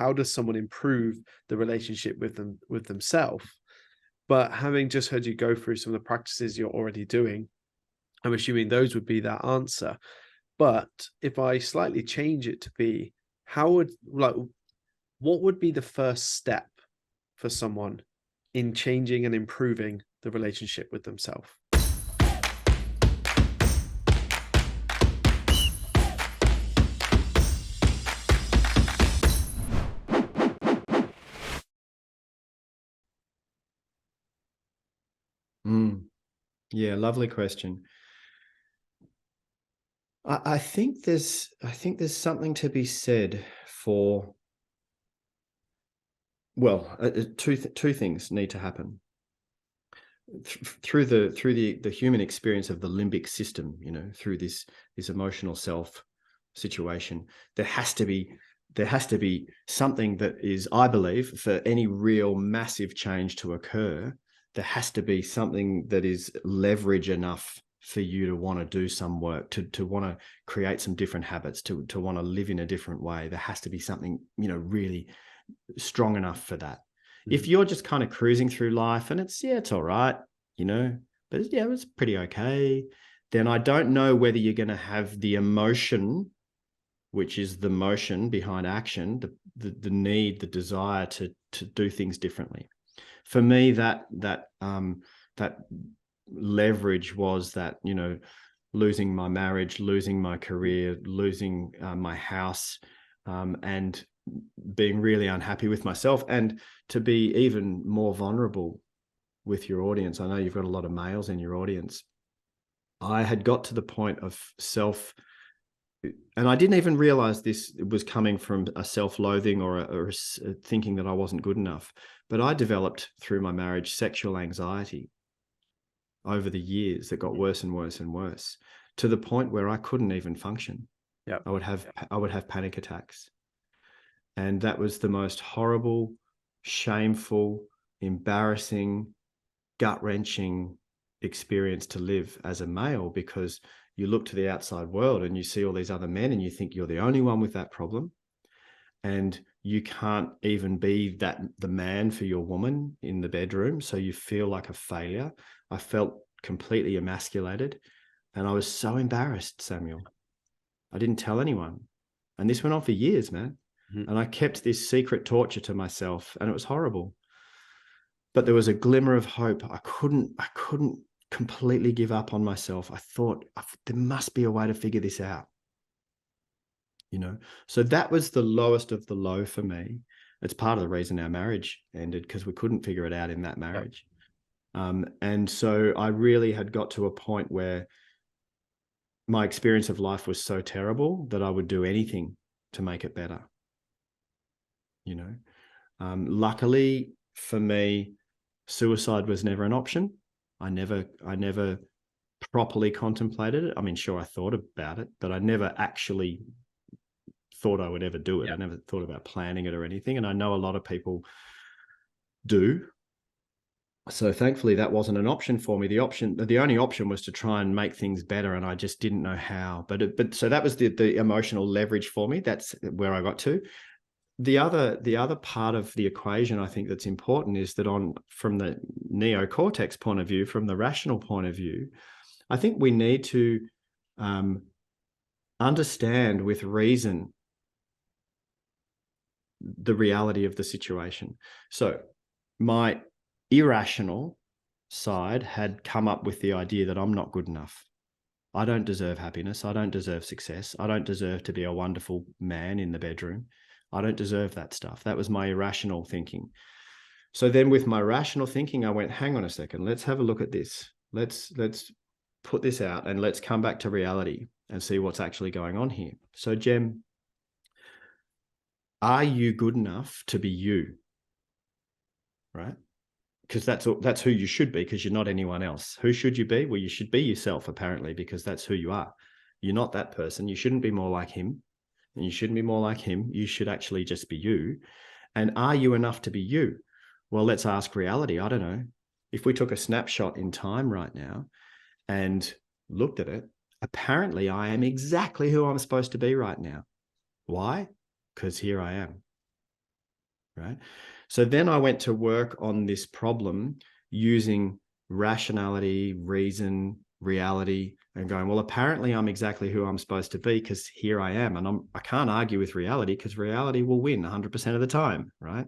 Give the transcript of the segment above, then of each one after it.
how does someone improve the relationship with themselves? But having just heard you go through some of the practices you're already doing, I'm assuming those would be that answer. But if I slightly change it to be, what would be the first step for someone in changing and improving the relationship with themselves? Yeah, lovely question. I think there's something to be said for, well, two things need to happen. Through the human experience of the limbic system, through this emotional self situation, there has to be something that is, I believe, for any real massive change to occur, there has to be something that is leverage enough for you to want to do some work, to want to create some different habits, to want to live in a different way. There has to be something, really strong enough for that. If you're just kind of cruising through life and it's all right, but it's pretty okay, then I don't know whether you're going to have the emotion, which is the motion behind action, the need, the desire to do things differently. For me, that leverage was that, losing my marriage, losing my career, losing my house, and being really unhappy with myself, and to be even more vulnerable with your audience. I know you've got a lot of males in your audience. I had got to the point of and I didn't even realize this was coming from a self-loathing or a thinking that I wasn't good enough. But I developed through my marriage sexual anxiety over the years that got worse and worse and worse, to the point where I couldn't even function. Yeah. I would have panic attacks. And that was the most horrible, shameful, embarrassing, gut-wrenching experience to live as a male, because you look to the outside world and you see all these other men and you think you're the only one with that problem, and you can't even be the man for your woman in the bedroom, so you feel like a failure. I felt completely emasculated, and I was so embarrassed, Samuel. I didn't tell anyone, and this went on for years, man. And I kept this secret torture to myself, and it was horrible. But there was a glimmer of hope. I couldn't completely give up on myself. I thought there must be a way to figure this out. So that was the lowest of the low for me. It's part of the reason our marriage ended, because we couldn't figure it out in that marriage. Yep. And so I really had got to a point where my experience of life was so terrible that I would do anything to make it better. Luckily for me, suicide was never an option. I never properly contemplated it. I mean, sure, I thought about it, but I never actually thought I would ever do it. Yeah. I never thought about planning it or anything. And I know a lot of people do. So thankfully that wasn't an option for me. The only option was to try and make things better, and I just didn't know how. But so that was the emotional leverage for me. That's where I got to. The other part of the equation, I think, that's important is that from the neocortex point of view, from the rational point of view, I think we need to understand with reason the reality of the situation. So my irrational side had come up with the idea that I'm not good enough. I don't deserve happiness. I don't deserve success. I don't deserve to be a wonderful man in the bedroom. I don't deserve that stuff. That was my irrational thinking. So then with my rational thinking, I went, hang on a second, let's have a look at this. Let's put this out and let's come back to reality and see what's actually going on here. So Jem, are you good enough to be you? Right? Because that's who you should be, because you're not anyone else. Who should you be? Well, you should be yourself, apparently, because that's who you are. You're not that person. You shouldn't be more like him, and you shouldn't be more like him. You should actually just be you. And are you enough to be you? Well, let's ask reality. I don't know. If we took a snapshot in time right now and looked at it, apparently I am exactly who I'm supposed to be right now. Why? Because here I am. right? So then I went to work on this problem using rationality, reason, reality, and going, well, apparently I'm exactly who I'm supposed to be because here I am. And I can't argue with reality because reality will win 100% of the time, right?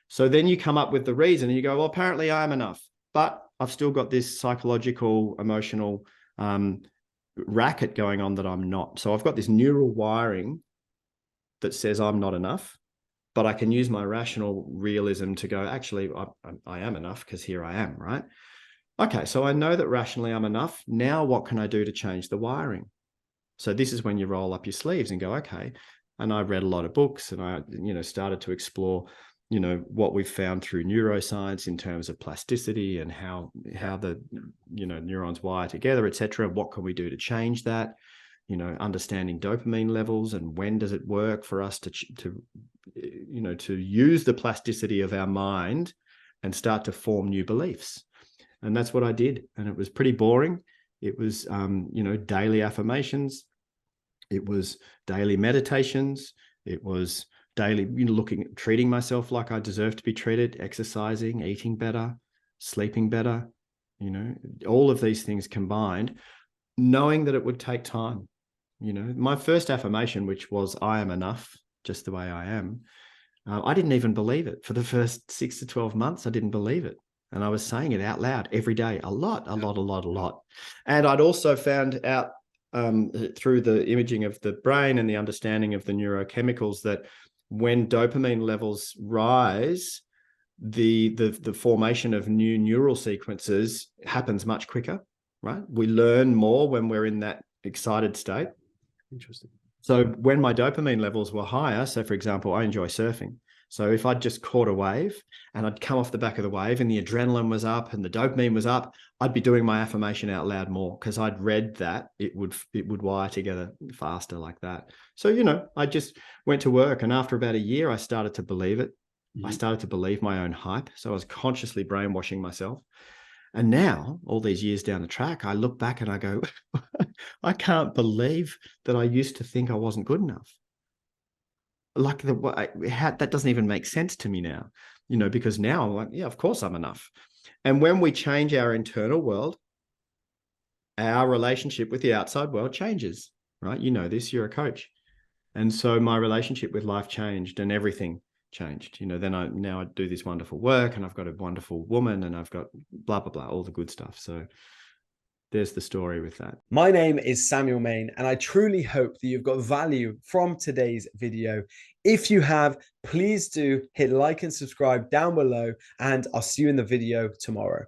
So then you come up with the reason and you go, well, apparently I am enough, but I've still got this psychological, emotional racket going on that I'm not. So I've got this neural wiring that says I'm not enough, but I can use my rational realism to go, actually, I am enough because here I am, right? Okay, so I know that rationally I'm enough. Now what can I do to change the wiring? So this is when you roll up your sleeves and go, okay. And I read a lot of books and I, started to explore, what we've found through neuroscience in terms of plasticity and how the, neurons wire together, et cetera. What can we do to change that? Understanding dopamine levels and when does it work for us to use the plasticity of our mind and start to form new beliefs. And that's what I did. And it was pretty boring. It was, daily affirmations. It was daily meditations. It was daily, treating myself like I deserve to be treated, exercising, eating better, sleeping better, all of these things combined, knowing that it would take time. My first affirmation, which was, I am enough, just the way I am, I didn't even believe it. For the first 6 to 12 months, I didn't believe it. And I was saying it out loud every day, a lot. And I'd also found out through the imaging of the brain and the understanding of the neurochemicals that when dopamine levels rise, the formation of new neural sequences happens much quicker, right? We learn more when we're in that excited state. Interesting. So when my dopamine levels were higher, so for example, I enjoy surfing. So if I'd just caught a wave and I'd come off the back of the wave and the adrenaline was up and the dopamine was up, I'd be doing my affirmation out loud more because I'd read that it would wire together faster like that. So, I just went to work, and after about a year, I started to believe it. I started to believe my own hype. So I was consciously brainwashing myself. And now, all these years down the track, I look back and I go, I can't believe that I used to think I wasn't good enough. Like that doesn't even make sense to me now, because now I'm like, yeah, of course I'm enough. And when we change our internal world, our relationship with the outside world changes, right? You know this, you're a coach. And so my relationship with life changed and everything changed. Then now I do this wonderful work and I've got a wonderful woman and I've got blah, blah, blah, all the good stuff. So there's the story with that. My name is Samuel Main, and I truly hope that you've got value from today's video. If you have, please do hit like and subscribe down below, and I'll see you in the video tomorrow.